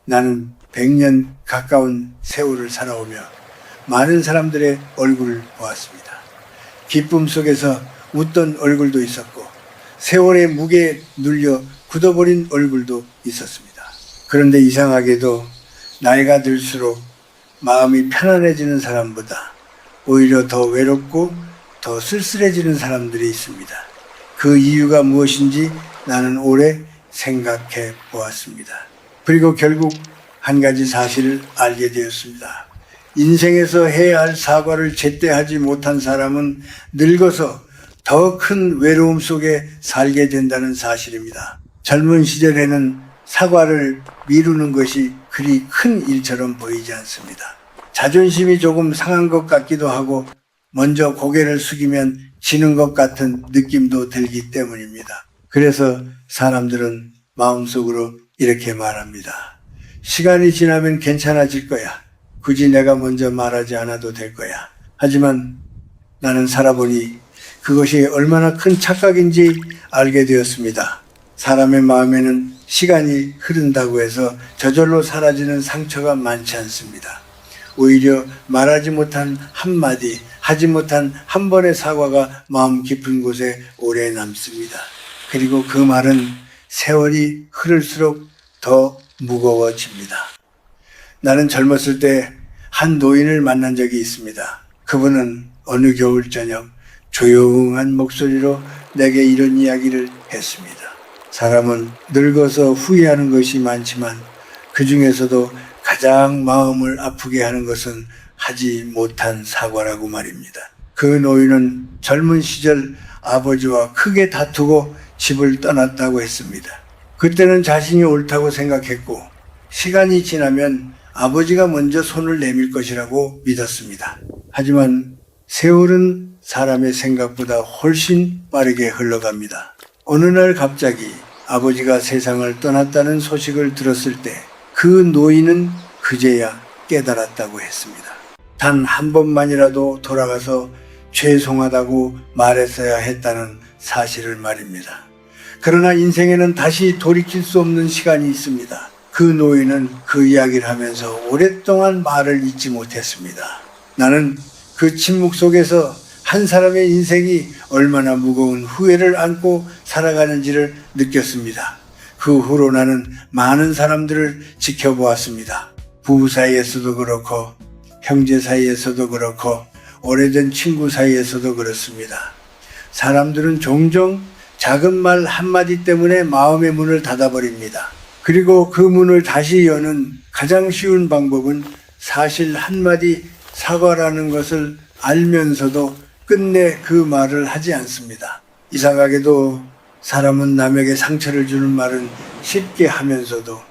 나는 100년 가까운 세월을 살아오며 많은 사람들의 얼굴을 보았습니다. 기쁨 속에서 웃던 얼굴도 있었고 세월의 무게에 눌려 굳어버린 얼굴도 있었습니다. 그런데 이상하게도 나이가 들수록 마음이 편안해지는 사람보다 오히려 더 외롭고 더 쓸쓸해지는 사람들이 있습니다. 그 이유가 무엇인지 나는 오래 생각해 보았습니다. 그리고 결국 한 가지 사실을 알게 되었습니다. 인생에서 해야 할 사과를 제때 하지 못한 사람은 늙어서 더 큰 외로움 속에 살게 된다는 사실입니다. 젊은 시절에는 사과를 미루는 것이 그리 큰 일처럼 보이지 않습니다. 자존심이 조금 상한 것 같기도 하고 먼저 고개를 숙이면 지는 것 같은 느낌도 들기 때문입니다. 그래서 사람들은 마음속으로 이렇게 말합니다. 시간이 지나면 괜찮아질 거야. 굳이 내가 먼저 말하지 않아도 될 거야. 하지만 나는 살아보니 그것이 얼마나 큰 착각인지 알게 되었습니다. 사람의 마음에는 시간이 흐른다고 해서 저절로 사라지는 상처가 많지 않습니다. 오히려 말하지 못한 한마디, 하지 못한 한 번의 사과가 마음 깊은 곳에 오래 남습니다. 그리고 그 말은 세월이 흐를수록 더 무거워집니다. 나는 젊었을 때 한 노인을 만난 적이 있습니다. 그분은 어느 겨울 저녁 조용한 목소리로 내게 이런 이야기를 했습니다. 사람은 늙어서 후회하는 것이 많지만 그 중에서도 가장 마음을 아프게 하는 것은 하지 못한 사과라고 말입니다. 그 노인은 젊은 시절 아버지와 크게 다투고 집을 떠났다고 했습니다. 그때는 자신이 옳다고 생각했고 시간이 지나면 아버지가 먼저 손을 내밀 것이라고 믿었습니다. 하지만 세월은 사람의 생각보다 훨씬 빠르게 흘러갑니다. 어느 날 갑자기 아버지가 세상을 떠났다는 소식을 들었을 때 그 노인은 그제야 깨달았다고 했습니다. 단 한 번만이라도 돌아가서 죄송하다고 말했어야 했다는 사실을 말입니다. 그러나 인생에는 다시 돌이킬 수 없는 시간이 있습니다. 그 노인은 그 이야기를 하면서 오랫동안 말을 잇지 못했습니다. 나는 그 침묵 속에서 한 사람의 인생이 얼마나 무거운 후회를 안고 살아가는지를 느꼈습니다. 그 후로 나는 많은 사람들을 지켜보았습니다. 부부 사이에서도 그렇고 형제 사이에서도 그렇고 오래된 친구 사이에서도 그렇습니다. 사람들은 종종 작은 말 한마디 때문에 마음의 문을 닫아버립니다. 그리고 그 문을 다시 여는 가장 쉬운 방법은 사실 한마디 사과라는 것을 알면서도 끝내 그 말을 하지 않습니다. 이상하게도 사람은 남에게 상처를 주는 말은 쉽게 하면서도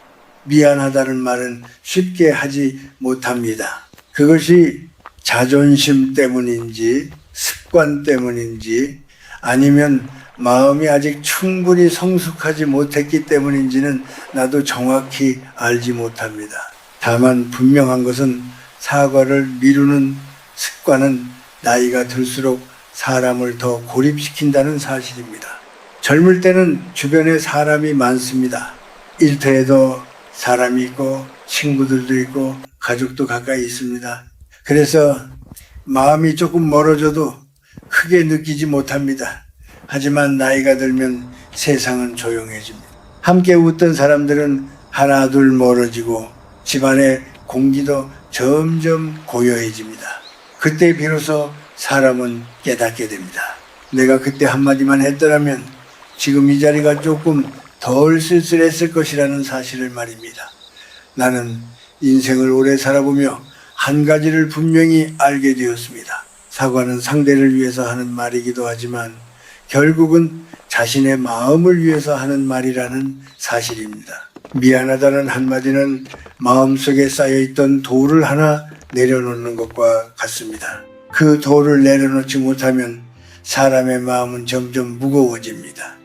미안하다는 말은 쉽게 하지 못합니다. 그것이 자존심 때문인지 습관 때문인지 아니면 마음이 아직 충분히 성숙하지 못했기 때문인지는 나도 정확히 알지 못합니다. 다만 분명한 것은 사과를 미루는 습관은 나이가 들수록 사람을 더 고립시킨다는 사실입니다. 젊을 때는 주변에 사람이 많습니다. 일터에도 사람이 있고 친구들도 있고 가족도 가까이 있습니다. 그래서 마음이 조금 멀어져도 크게 느끼지 못합니다. 하지만 나이가 들면 세상은 조용해집니다. 함께 웃던 사람들은 하나 둘 멀어지고 집안의 공기도 점점 고요해집니다. 그때 비로소 사람은 깨닫게 됩니다. 내가 그때 한마디만 했더라면 지금 이 자리가 조금 덜 쓸쓸했을 것이라는 사실을 말입니다. 나는 인생을 오래 살아보며 한 가지를 분명히 알게 되었습니다. 사과는 상대를 위해서 하는 말이기도 하지만 결국은 자신의 마음을 위해서 하는 말이라는 사실입니다. 미안하다는 한마디는 마음속에 쌓여있던 돌을 하나 내려놓는 것과 같습니다. 그 돌을 내려놓지 못하면 사람의 마음은 점점 무거워집니다.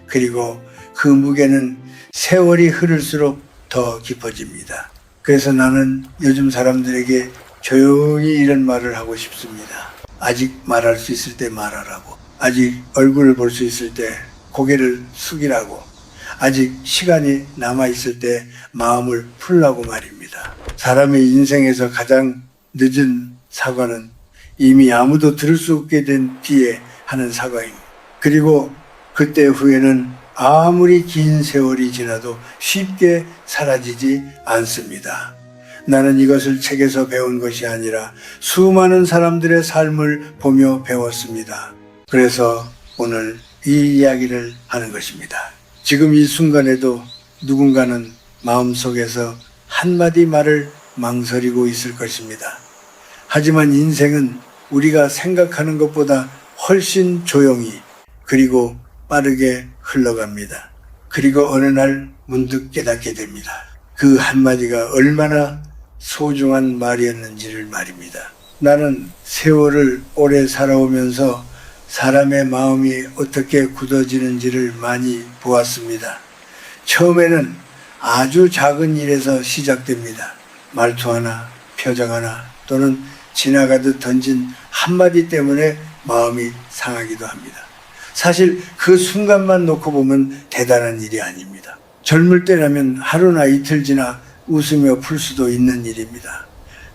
그리고 그 무게는 세월이 흐를수록 더 깊어집니다. 그래서 나는 요즘 사람들에게 조용히 이런 말을 하고 싶습니다. 아직 말할 수 있을 때 말하라고. 아직 얼굴을 볼 수 있을 때 고개를 숙이라고. 아직 시간이 남아있을 때 마음을 풀라고 말입니다. 사람의 인생에서 가장 늦은 사과는 이미 아무도 들을 수 없게 된 뒤에 하는 사과입니다. 그리고 그때 후에는 아무리 긴 세월이 지나도 쉽게 사라지지 않습니다. 나는 이것을 책에서 배운 것이 아니라 수많은 사람들의 삶을 보며 배웠습니다. 그래서 오늘 이 이야기를 하는 것입니다. 지금 이 순간에도 누군가는 마음속에서 한마디 말을 망설이고 있을 것입니다. 하지만 인생은 우리가 생각하는 것보다 훨씬 조용히 그리고 빠르게 흘러갑니다. 그리고 어느 날 문득 깨닫게 됩니다. 그 한마디가 얼마나 소중한 말이었는지를 말입니다. 나는 세월을 오래 살아오면서 사람의 마음이 어떻게 굳어지는지를 많이 보았습니다. 처음에는 아주 작은 일에서 시작됩니다. 말투 하나, 표정 하나 또는 지나가듯 던진 한마디 때문에 마음이 상하기도 합니다. 사실 그 순간만 놓고 보면 대단한 일이 아닙니다. 젊을 때라면 하루나 이틀 지나 웃으며 풀 수도 있는 일입니다.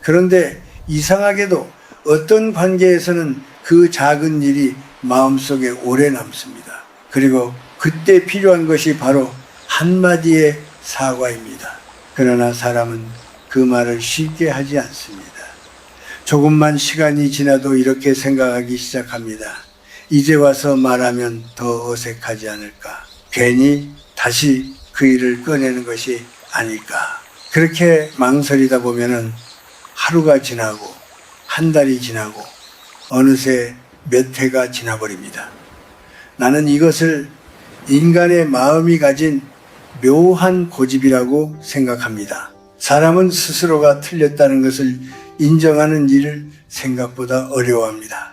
그런데 이상하게도 어떤 관계에서는 그 작은 일이 마음속에 오래 남습니다. 그리고 그때 필요한 것이 바로 한마디의 사과입니다. 그러나 사람은 그 말을 쉽게 하지 않습니다. 조금만 시간이 지나도 이렇게 생각하기 시작합니다. 이제 와서 말하면 더 어색하지 않을까? 괜히 다시 그 일을 꺼내는 것이 아닐까? 그렇게 망설이다 보면은 하루가 지나고 한 달이 지나고 어느새 몇 해가 지나버립니다. 나는 이것을 인간의 마음이 가진 묘한 고집이라고 생각합니다. 사람은 스스로가 틀렸다는 것을 인정하는 일을 생각보다 어려워합니다.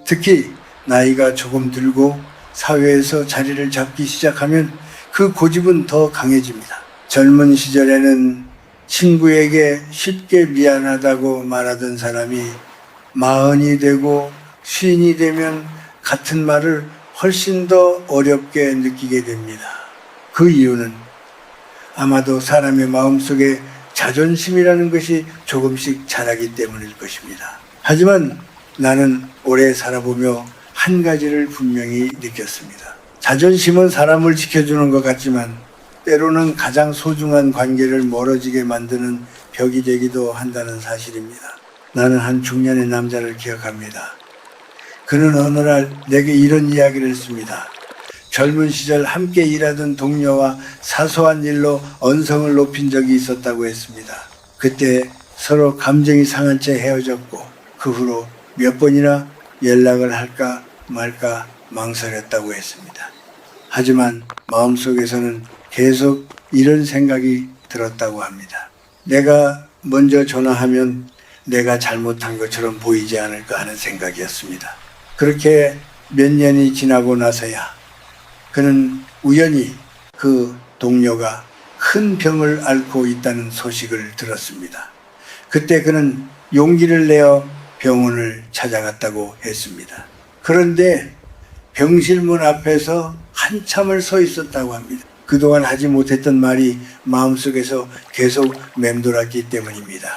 특히 나이가 조금 들고 사회에서 자리를 잡기 시작하면 그 고집은 더 강해집니다. 젊은 시절에는 친구에게 쉽게 미안하다고 말하던 사람이 40이 되고 50이 되면 같은 말을 훨씬 더 어렵게 느끼게 됩니다. 그 이유는 아마도 사람의 마음속에 자존심이라는 것이 조금씩 자라기 때문일 것입니다. 하지만 나는 오래 살아보며 한 가지를 분명히 느꼈습니다. 자존심은 사람을 지켜주는 것 같지만 때로는 가장 소중한 관계를 멀어지게 만드는 벽이 되기도 한다는 사실입니다. 나는 한 중년의 남자를 기억합니다. 그는 어느 날 내게 이런 이야기를 했습니다. 젊은 시절 함께 일하던 동료와 사소한 일로 언성을 높인 적이 있었다고 했습니다. 그때 서로 감정이 상한 채 헤어졌고 그 후로 몇 번이나 연락을 할까 말까 망설였다고 했습니다. 하지만 마음속에서는 계속 이런 생각이 들었다고 합니다. 내가 먼저 전화하면 내가 잘못한 것처럼 보이지 않을까 하는 생각이었습니다. 그렇게 몇 년이 지나고 나서야 그는 우연히 그 동료가 큰 병을 앓고 있다는 소식을 들었습니다. 그때 그는 용기를 내어 병원을 찾아갔다고 했습니다. 그런데 병실문 앞에서 한참을 서 있었다고 합니다. 그동안 하지 못했던 말이 마음속에서 계속 맴돌았기 때문입니다.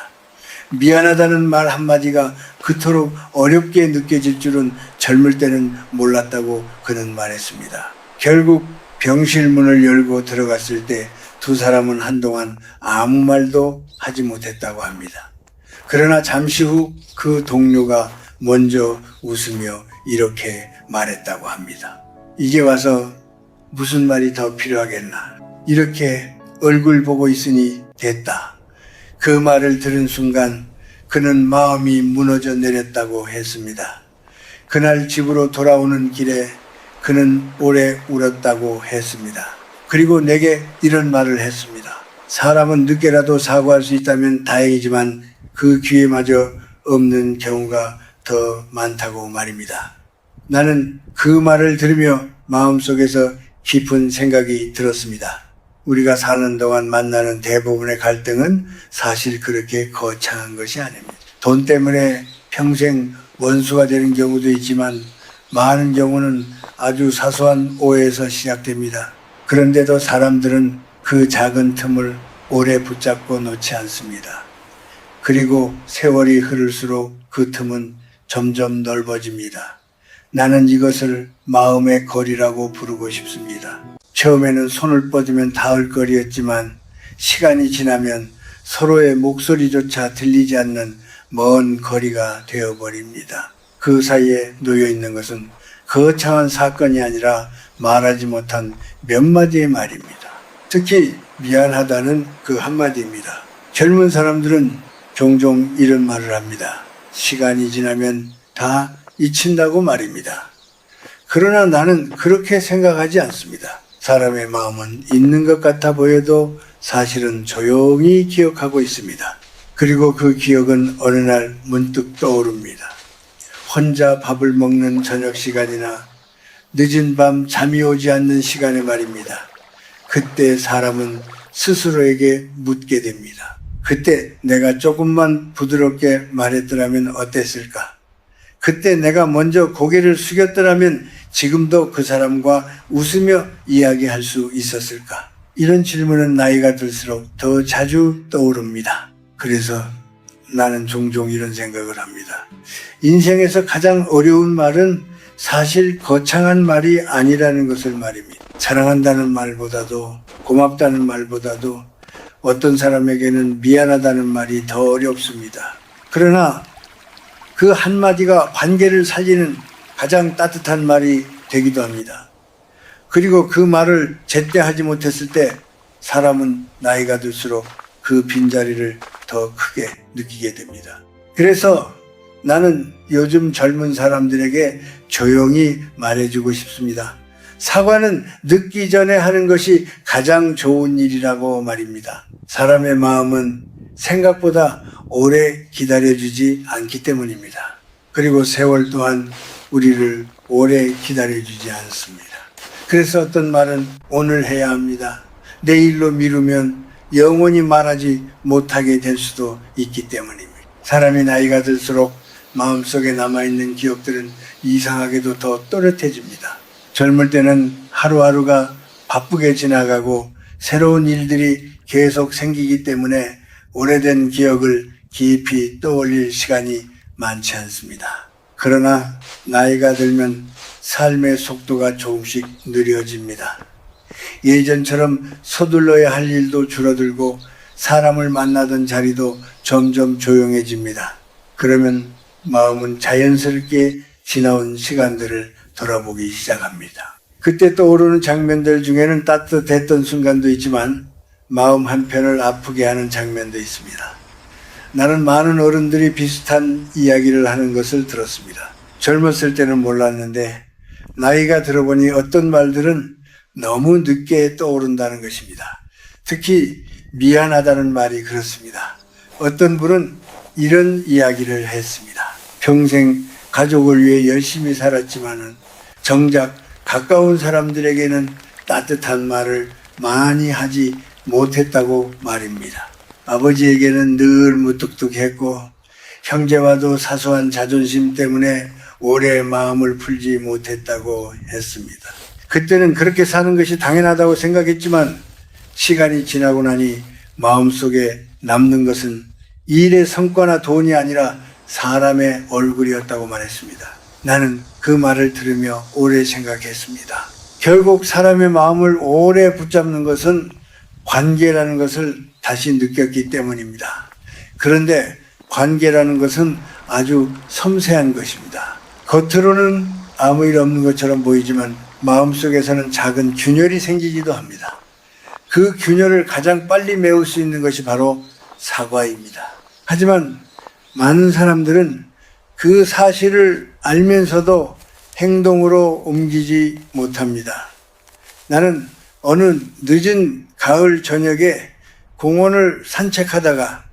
미안하다는 말 한마디가 그토록 어렵게 느껴질 줄은 젊을 때는 몰랐다고 그는 말했습니다. 결국 병실 문을 열고 들어갔을 때 두 사람은 한동안 아무 말도 하지 못했다고 합니다. 그러나 잠시 후 그 동료가 먼저 웃으며 이렇게 말했다고 합니다. 이제 와서 무슨 말이 더 필요하겠나? 이렇게 얼굴 보고 있으니 됐다. 그 말을 들은 순간 그는 마음이 무너져 내렸다고 했습니다. 그날 집으로 돌아오는 길에 그는 오래 울었다고 했습니다. 그리고 내게 이런 말을 했습니다. 사람은 늦게라도 사과할 수 있다면 다행이지만 그 기회마저 없는 경우가 더 많다고 말입니다. 나는 그 말을 들으며 마음속에서 깊은 생각이 들었습니다. 우리가 사는 동안 만나는 대부분의 갈등은 사실 그렇게 거창한 것이 아닙니다. 돈 때문에 평생 원수가 되는 경우도 있지만 많은 경우는 아주 사소한 오해에서 시작됩니다. 그런데도 사람들은 그 작은 틈을 오래 붙잡고 놓지 않습니다. 그리고 세월이 흐를수록 그 틈은 점점 넓어집니다. 나는 이것을 마음의 거리라고 부르고 싶습니다. 처음에는 손을 뻗으면 닿을 거리였지만 시간이 지나면 서로의 목소리조차 들리지 않는 먼 거리가 되어버립니다. 그 사이에 놓여 있는 것은 거창한 사건이 아니라 말하지 못한 몇 마디의 말입니다. 특히 미안하다는 그 한마디입니다. 젊은 사람들은 종종 이런 말을 합니다. 시간이 지나면 다 잊힌다고 말입니다. 그러나 나는 그렇게 생각하지 않습니다. 사람의 마음은 있는 것 같아 보여도 사실은 조용히 기억하고 있습니다. 그리고 그 기억은 어느 날 문득 떠오릅니다. 혼자 밥을 먹는 저녁 시간이나 늦은 밤 잠이 오지 않는 시간에 말입니다. 그때 사람은 스스로에게 묻게 됩니다. 그때 내가 조금만 부드럽게 말했더라면 어땠을까? 그때 내가 먼저 고개를 숙였더라면 지금도 그 사람과 웃으며 이야기할 수 있었을까? 이런 질문은 나이가 들수록 더 자주 떠오릅니다. 그래서 나는 종종 이런 생각을 합니다. 인생에서 가장 어려운 말은 사실 거창한 말이 아니라는 것을 말입니다. 사랑한다는 말보다도 고맙다는 말보다도 어떤 사람에게는 미안하다는 말이 더 어렵습니다. 그러나 그 한마디가 관계를 살리는 가장 따뜻한 말이 되기도 합니다. 그리고 그 말을 제때 하지 못했을 때 사람은 나이가 들수록 그 빈자리를 더 크게 느끼게 됩니다. 그래서 나는 요즘 젊은 사람들에게 조용히 말해주고 싶습니다. 사과는 늦기 전에 하는 것이 가장 좋은 일이라고 말입니다. 사람의 마음은 생각보다 오래 기다려주지 않기 때문입니다. 그리고 세월 또한 우리를 오래 기다려주지 않습니다. 그래서 어떤 말은 오늘 해야 합니다. 내일로 미루면 영원히 말하지 못하게 될 수도 있기 때문입니다. 사람이 나이가 들수록 마음속에 남아있는 기억들은 이상하게도 더 또렷해집니다. 젊을 때는 하루하루가 바쁘게 지나가고 새로운 일들이 계속 생기기 때문에 오래된 기억을 깊이 떠올릴 시간이 많지 않습니다. 그러나 나이가 들면 삶의 속도가 조금씩 느려집니다. 예전처럼 서둘러야 할 일도 줄어들고 사람을 만나던 자리도 점점 조용해집니다. 그러면 마음은 자연스럽게 지나온 시간들을 돌아보기 시작합니다. 그때 떠오르는 장면들 중에는 따뜻했던 순간도 있지만 마음 한편을 아프게 하는 장면도 있습니다. 나는 많은 어른들이 비슷한 이야기를 하는 것을 들었습니다. 젊었을 때는 몰랐는데 나이가 들어보니 어떤 말들은 너무 늦게 떠오른다는 것입니다. 특히 미안하다는 말이 그렇습니다. 어떤 분은 이런 이야기를 했습니다. 평생 가족을 위해 열심히 살았지만은 정작 가까운 사람들에게는 따뜻한 말을 많이 하지 못했다고 말입니다. 아버지에게는 늘 무뚝뚝했고 형제와도 사소한 자존심 때문에 오래 마음을 풀지 못했다고 했습니다. 그때는 그렇게 사는 것이 당연하다고 생각했지만 시간이 지나고 나니 마음속에 남는 것은 일의 성과나 돈이 아니라 사람의 얼굴이었다고 말했습니다. 나는 그 말을 들으며 오래 생각했습니다. 결국 사람의 마음을 오래 붙잡는 것은 관계라는 것을 다시 느꼈기 때문입니다. 그런데 관계라는 것은 아주 섬세한 것입니다. 겉으로는 아무 일 없는 것처럼 보이지만 마음속에서는 작은 균열이 생기기도 합니다. 그 균열을 가장 빨리 메울 수 있는 것이 바로 사과입니다. 하지만 많은 사람들은 그 사실을 알면서도 행동으로 옮기지 못합니다. 나는 어느 늦은 가을 저녁에 공원을 산책하다가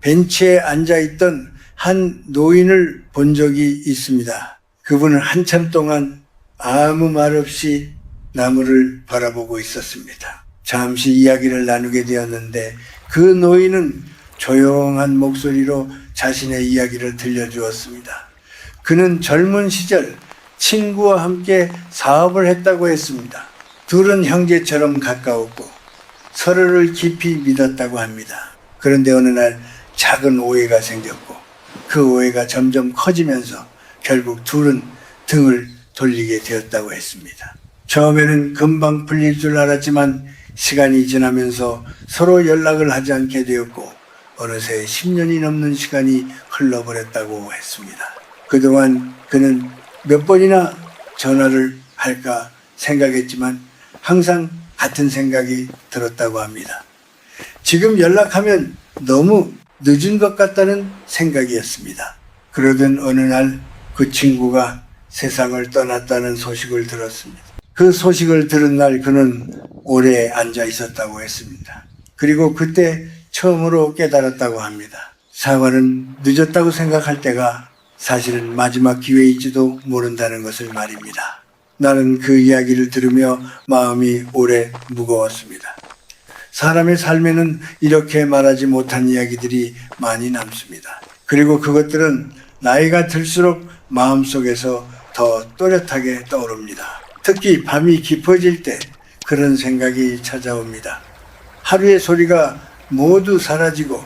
벤치에 앉아있던 한 노인을 본 적이 있습니다. 그분은 한참 동안 아무 말 없이 나무를 바라보고 있었습니다. 잠시 이야기를 나누게 되었는데 그 노인은 조용한 목소리로 자신의 이야기를 들려주었습니다. 그는 젊은 시절 친구와 함께 사업을 했다고 했습니다. 둘은 형제처럼 가까웠고 서로를 깊이 믿었다고 합니다. 그런데 어느 날 작은 오해가 생겼고 그 오해가 점점 커지면서 결국 둘은 등을 돌리게 되었다고 했습니다. 처음에는 금방 풀릴 줄 알았지만 시간이 지나면서 서로 연락을 하지 않게 되었고 어느새 10년이 넘는 시간이 흘러버렸다고 했습니다. 그동안 그는 몇 번이나 전화를 할까 생각했지만 항상 같은 생각이 들었다고 합니다. 지금 연락하면 너무 늦은 것 같다는 생각이었습니다. 그러던 어느 날 그 친구가 세상을 떠났다는 소식을 들었습니다. 그 소식을 들은 날 그는 오래 앉아 있었다고 했습니다. 그리고 그때 처음으로 깨달았다고 합니다. 사과는 늦었다고 생각할 때가 사실은 마지막 기회일지도 모른다는 것을 말입니다. 나는 그 이야기를 들으며 마음이 오래 무거웠습니다. 사람의 삶에는 이렇게 말하지 못한 이야기들이 많이 남습니다. 그리고 그것들은 나이가 들수록 마음속에서 더 또렷하게 떠오릅니다. 특히 밤이 깊어질 때 그런 생각이 찾아옵니다. 하루의 소리가 모두 사라지고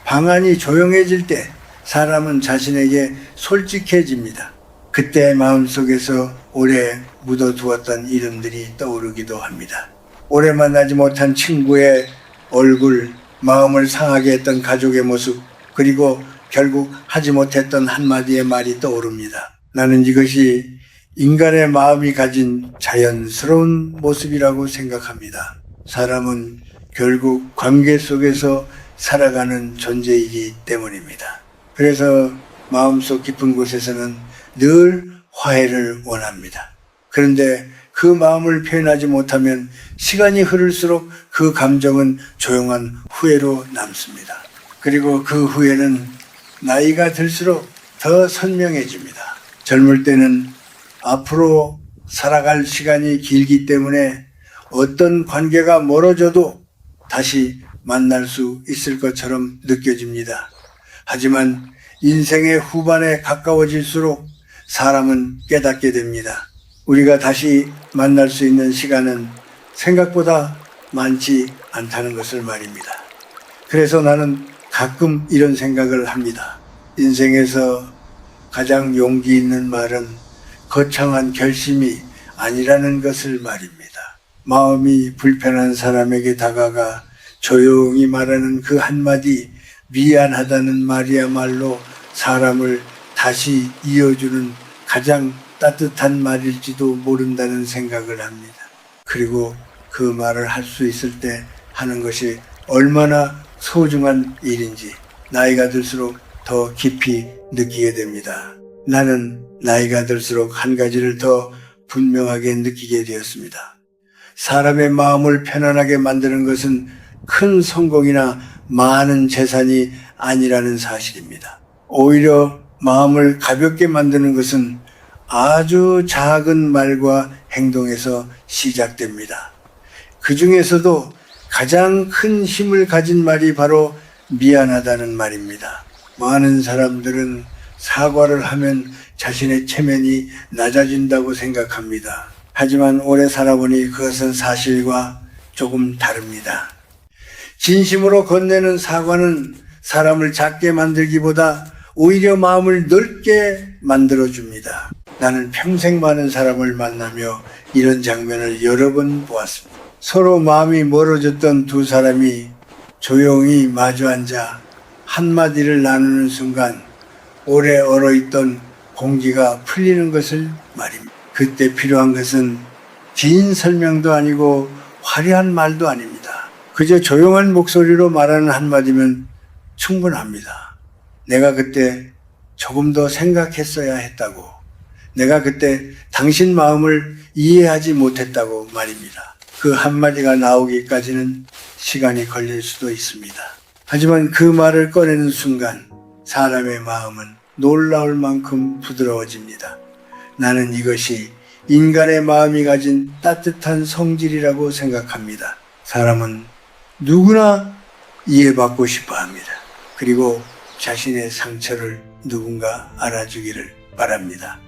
방안이 조용해질 때 사람은 자신에게 솔직해집니다. 그때 마음속에서 오래 묻어두었던 이름들이 떠오르기도 합니다. 오래 만나지 못한 친구의 얼굴, 마음을 상하게 했던 가족의 모습, 그리고 결국 하지 못했던 한마디의 말이 떠오릅니다. 나는 이것이 인간의 마음이 가진 자연스러운 모습이라고 생각합니다. 사람은 결국 관계 속에서 살아가는 존재이기 때문입니다. 그래서 마음속 깊은 곳에서는 늘 화해를 원합니다. 그런데 그 마음을 표현하지 못하면 시간이 흐를수록 그 감정은 조용한 후회로 남습니다. 그리고 그 후회는 나이가 들수록 더 선명해집니다. 젊을 때는 앞으로 살아갈 시간이 길기 때문에 어떤 관계가 멀어져도 다시 만날 수 있을 것처럼 느껴집니다. 하지만 인생의 후반에 가까워질수록 사람은 깨닫게 됩니다. 우리가 다시 만날 수 있는 시간은 생각보다 많지 않다는 것을 말입니다. 그래서 나는 가끔 이런 생각을 합니다. 인생에서 가장 용기 있는 말은 거창한 결심이 아니라는 것을 말입니다. 마음이 불편한 사람에게 다가가 조용히 말하는 그 한마디 미안하다는 말이야말로 사람을 다시 이어주는 가장 따뜻한 말일지도 모른다는 생각을 합니다. 그리고 그 말을 할 수 있을 때 하는 것이 얼마나 소중한 일인지 나이가 들수록 더 깊이 느끼게 됩니다. 나는 나이가 들수록 한 가지를 더 분명하게 느끼게 되었습니다. 사람의 마음을 편안하게 만드는 것은 큰 성공이나 많은 재산이 아니라는 사실입니다. 오히려 마음을 가볍게 만드는 것은 아주 작은 말과 행동에서 시작됩니다. 그 중에서도 가장 큰 힘을 가진 말이 바로 미안하다는 말입니다. 많은 사람들은 사과를 하면 자신의 체면이 낮아진다고 생각합니다. 하지만 오래 살아보니 그것은 사실과 조금 다릅니다. 진심으로 건네는 사과는 사람을 작게 만들기보다 오히려 마음을 넓게 만들어줍니다. 나는 평생 많은 사람을 만나며 이런 장면을 여러 번 보았습니다. 서로 마음이 멀어졌던 두 사람이 조용히 마주 앉아 한마디를 나누는 순간 오래 얼어있던 공기가 풀리는 것을 말입니다. 그때 필요한 것은 긴 설명도 아니고 화려한 말도 아닙니다. 그저 조용한 목소리로 말하는 한마디면 충분합니다. 내가 그때 조금 더 생각했어야 했다고. 내가 그때 당신 마음을 이해하지 못했다고 말입니다. 그 한마디가 나오기까지는 시간이 걸릴 수도 있습니다. 하지만 그 말을 꺼내는 순간 사람의 마음은 놀라울 만큼 부드러워집니다. 나는 이것이 인간의 마음이 가진 따뜻한 성질이라고 생각합니다. 사람은 누구나 이해받고 싶어 합니다. 그리고 자신의 상처를 누군가 알아주기를 바랍니다.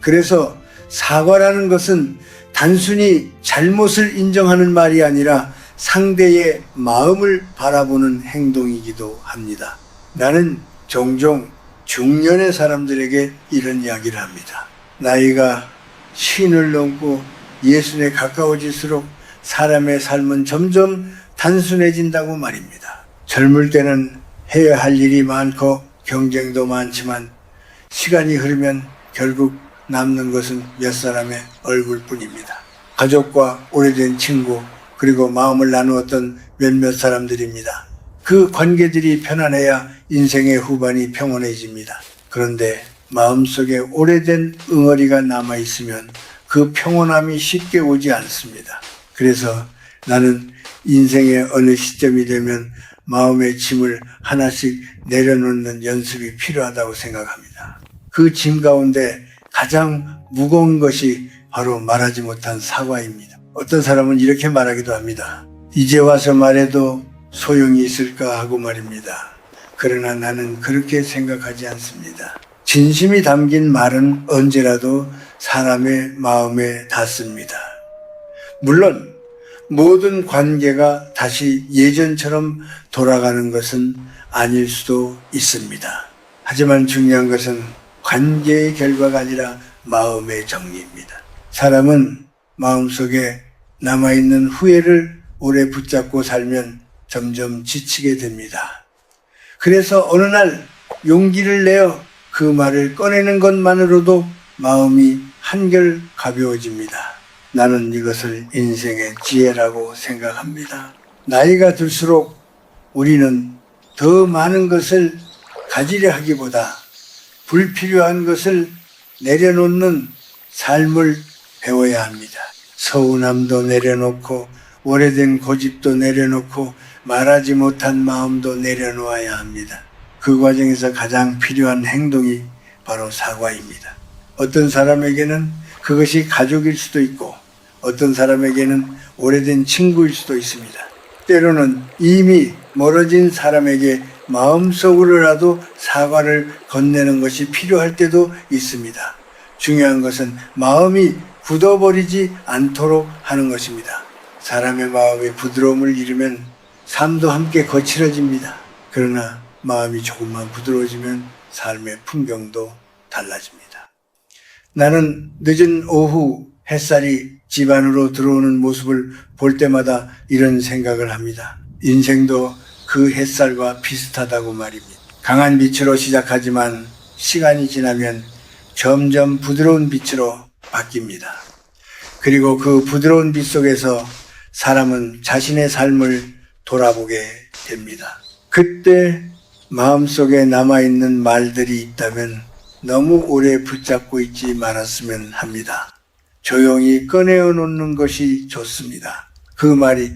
그래서 사과라는 것은 단순히 잘못을 인정하는 말이 아니라 상대의 마음을 바라보는 행동이기도 합니다. 나는 종종 중년의 사람들에게 이런 이야기를 합니다. 나이가 50을 넘고 60에 가까워질수록 사람의 삶은 점점 단순해진다고 말입니다. 젊을 때는 해야 할 일이 많고 경쟁도 많지만 시간이 흐르면 결국 남는 것은 몇 사람의 얼굴뿐입니다. 가족과 오래된 친구, 그리고 마음을 나누었던 몇몇 사람들입니다. 그 관계들이 편안해야 인생의 후반이 평온해집니다. 그런데 마음속에 오래된 응어리가 남아있으면 그 평온함이 쉽게 오지 않습니다. 그래서 나는 인생의 어느 시점이 되면 마음의 짐을 하나씩 내려놓는 연습이 필요하다고 생각합니다. 그 짐 가운데 가장 무거운 것이 바로 말하지 못한 사과입니다. 어떤 사람은 이렇게 말하기도 합니다. 이제 와서 말해도 소용이 있을까 하고 말입니다. 그러나 나는 그렇게 생각하지 않습니다. 진심이 담긴 말은 언제라도 사람의 마음에 닿습니다. 물론 모든 관계가 다시 예전처럼 돌아가는 것은 아닐 수도 있습니다. 하지만 중요한 것은 관계의 결과가 아니라 마음의 정리입니다. 사람은 마음속에 남아있는 후회를 오래 붙잡고 살면 점점 지치게 됩니다. 그래서 어느 날 용기를 내어 그 말을 꺼내는 것만으로도 마음이 한결 가벼워집니다. 나는 이것을 인생의 지혜라고 생각합니다. 나이가 들수록 우리는 더 많은 것을 가지려 하기보다 불필요한 것을 내려놓는 삶을 배워야 합니다. 서운함도 내려놓고 오래된 고집도 내려놓고 말하지 못한 마음도 내려놓아야 합니다. 그 과정에서 가장 필요한 행동이 바로 사과입니다. 어떤 사람에게는 그것이 가족일 수도 있고 어떤 사람에게는 오래된 친구일 수도 있습니다. 때로는 이미 멀어진 사람에게 마음속으로라도 사과를 건네는 것이 필요할 때도 있습니다. 중요한 것은 마음이 굳어버리지 않도록 하는 것입니다. 사람의 마음이 부드러움을 잃으면 삶도 함께 거칠어집니다. 그러나 마음이 조금만 부드러워지면 삶의 풍경도 달라집니다. 나는 늦은 오후 햇살이 집 안으로 들어오는 모습을 볼 때마다 이런 생각을 합니다. 인생도 그 햇살과 비슷하다고 말입니다. 강한 빛으로 시작하지만 시간이 지나면 점점 부드러운 빛으로 바뀝니다. 그리고 그 부드러운 빛 속에서 사람은 자신의 삶을 돌아보게 됩니다. 그때 마음속에 남아있는 말들이 있다면 너무 오래 붙잡고 있지 말았으면 합니다. 조용히 꺼내어 놓는 것이 좋습니다. 그 말이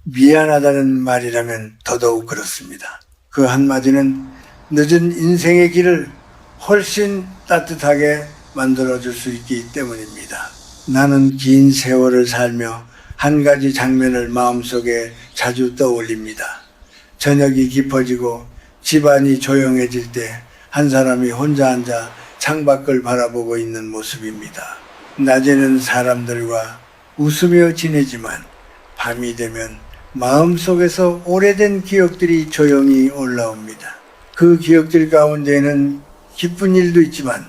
미안하다는 말이라면 더더욱 그렇습니다. 그 한마디는 늦은 인생의 길을 훨씬 따뜻하게 만들어줄 수 있기 때문입니다. 나는 긴 세월을 살며 한 가지 장면을 마음속에 자주 떠올립니다. 저녁이 깊어지고 집안이 조용해질 때 한 사람이 혼자 앉아 창밖을 바라보고 있는 모습입니다. 낮에는 사람들과 웃으며 지내지만 밤이 되면 마음속에서 오래된 기억들이 조용히 올라옵니다. 그 기억들 가운데는 기쁜 일도 있지만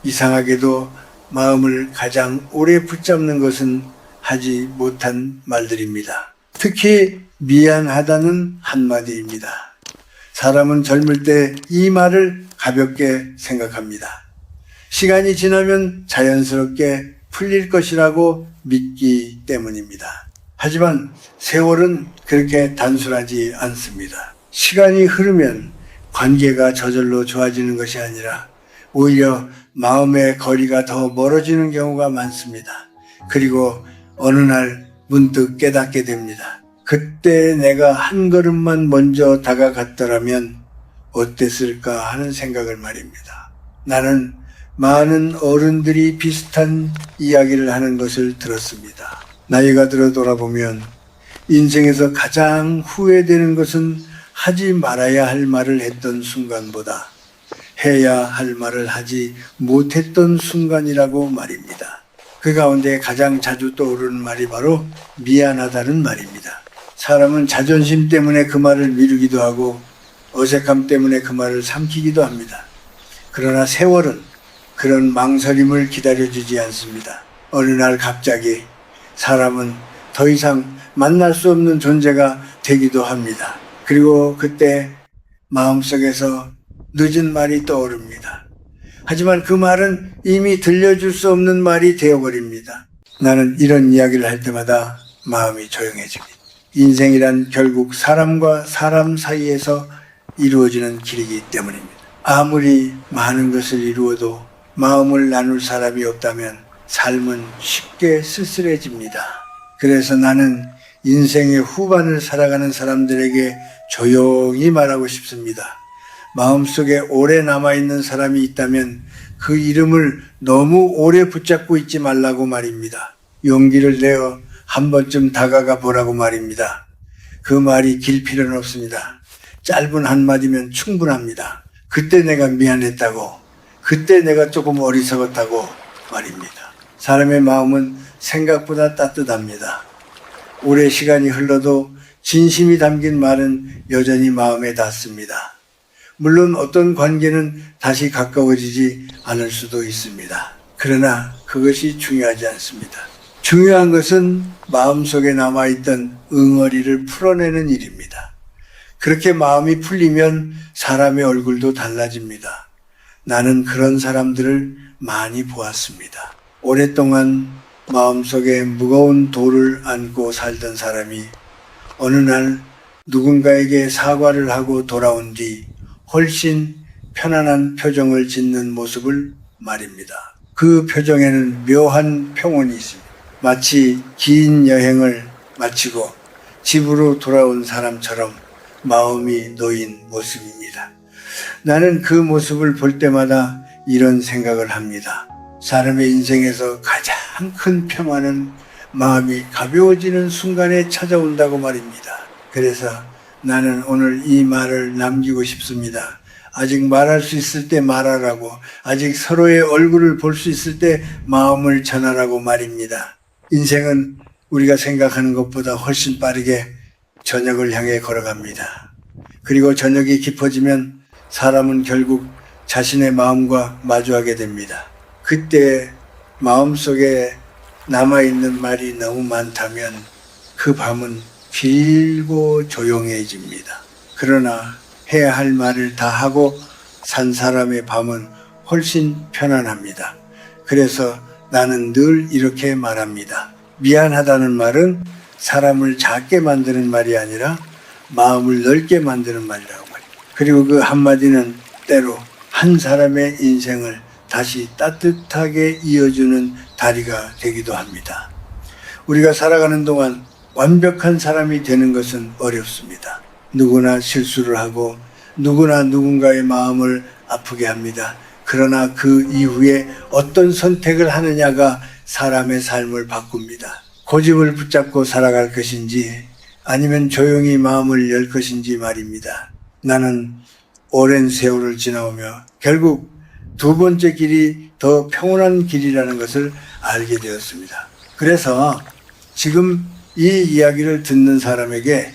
이상하게도 마음을 가장 오래 붙잡는 것은 하지 못한 말들입니다. 특히 미안하다는 한마디입니다. 사람은 젊을 때 이 말을 가볍게 생각합니다. 시간이 지나면 자연스럽게 풀릴 것이라고 믿기 때문입니다. 하지만 세월은 그렇게 단순하지 않습니다. 시간이 흐르면 관계가 저절로 좋아지는 것이 아니라 오히려 마음의 거리가 더 멀어지는 경우가 많습니다. 그리고 어느 날 문득 깨닫게 됩니다. 그때 내가 한 걸음만 먼저 다가갔더라면 어땠을까 하는 생각을 말입니다. 나는 많은 어른들이 비슷한 이야기를 하는 것을 들었습니다. 나이가 들어 돌아보면 인생에서 가장 후회되는 것은 하지 말아야 할 말을 했던 순간보다 해야 할 말을 하지 못했던 순간이라고 말입니다. 그 가운데 가장 자주 떠오르는 말이 바로 미안하다는 말입니다. 사람은 자존심 때문에 그 말을 미루기도 하고 어색함 때문에 그 말을 삼키기도 합니다. 그러나 세월은 그런 망설임을 기다려주지 않습니다. 어느 날 갑자기 사람은 더 이상 만날 수 없는 존재가 되기도 합니다. 그리고 그때 마음속에서 늦은 말이 떠오릅니다. 하지만 그 말은 이미 들려줄 수 없는 말이 되어버립니다. 나는 이런 이야기를 할 때마다 마음이 조용해집니다. 인생이란 결국 사람과 사람 사이에서 이루어지는 길이기 때문입니다. 아무리 많은 것을 이루어도 마음을 나눌 사람이 없다면 삶은 쉽게 쓸쓸해집니다. 그래서 나는 인생의 후반을 살아가는 사람들에게 조용히 말하고 싶습니다. 마음속에 오래 남아있는 사람이 있다면 그 이름을 너무 오래 붙잡고 있지 말라고 말입니다. 용기를 내어 한 번쯤 다가가 보라고 말입니다. 그 말이 길 필요는 없습니다. 짧은 한마디면 충분합니다. 그때 내가 미안했다고, 그때 내가 조금 어리석었다고 말입니다. 사람의 마음은 생각보다 따뜻합니다. 오래 시간이 흘러도 진심이 담긴 말은 여전히 마음에 닿습니다. 물론 어떤 관계는 다시 가까워지지 않을 수도 있습니다. 그러나 그것이 중요하지 않습니다. 중요한 것은 마음속에 남아있던 응어리를 풀어내는 일입니다. 그렇게 마음이 풀리면 사람의 얼굴도 달라집니다. 나는 그런 사람들을 많이 보았습니다. 오랫동안 마음속에 무거운 돌을 안고 살던 사람이 어느 날 누군가에게 사과를 하고 돌아온 뒤 훨씬 편안한 표정을 짓는 모습을 말입니다. 그 표정에는 묘한 평온이 있습니다. 마치 긴 여행을 마치고 집으로 돌아온 사람처럼 마음이 놓인 모습입니다. 나는 그 모습을 볼 때마다 이런 생각을 합니다. 사람의 인생에서 가장 큰 평화는 마음이 가벼워지는 순간에 찾아온다고 말입니다. 그래서 나는 오늘 이 말을 남기고 싶습니다. 아직 말할 수 있을 때 말하라고, 아직 서로의 얼굴을 볼 수 있을 때 마음을 전하라고 말입니다. 인생은 우리가 생각하는 것보다 훨씬 빠르게 저녁을 향해 걸어갑니다. 그리고 저녁이 깊어지면 사람은 결국 자신의 마음과 마주하게 됩니다. 그때 마음속에 남아있는 말이 너무 많다면 그 밤은 길고 조용해집니다. 그러나 해야 할 말을 다 하고 산 사람의 밤은 훨씬 편안합니다. 그래서 나는 늘 이렇게 말합니다. 미안하다는 말은 사람을 작게 만드는 말이 아니라 마음을 넓게 만드는 말이라고 말입니다. 그리고 그 한마디는 때로 한 사람의 인생을 다시 따뜻하게 이어주는 다리가 되기도 합니다. 우리가 살아가는 동안 완벽한 사람이 되는 것은 어렵습니다. 누구나 실수를 하고 누구나 누군가의 마음을 아프게 합니다. 그러나 그 이후에 어떤 선택을 하느냐가 사람의 삶을 바꿉니다. 고집을 붙잡고 살아갈 것인지 아니면 조용히 마음을 열 것인지 말입니다. 나는 오랜 세월을 지나오며 결국 두 번째 길이 더 평온한 길이라는 것을 알게 되었습니다. 그래서 지금 이 이야기를 듣는 사람에게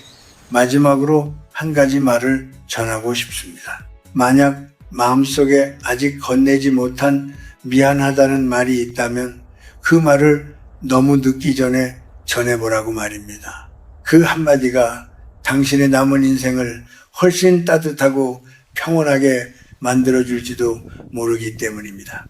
마지막으로 한 가지 말을 전하고 싶습니다. 만약 마음속에 아직 건네지 못한 미안하다는 말이 있다면 그 말을 너무 늦기 전에 전해보라고 말입니다. 그 한마디가 당신의 남은 인생을 훨씬 따뜻하고 평온하게 만들어줄지도 모르기 때문입니다.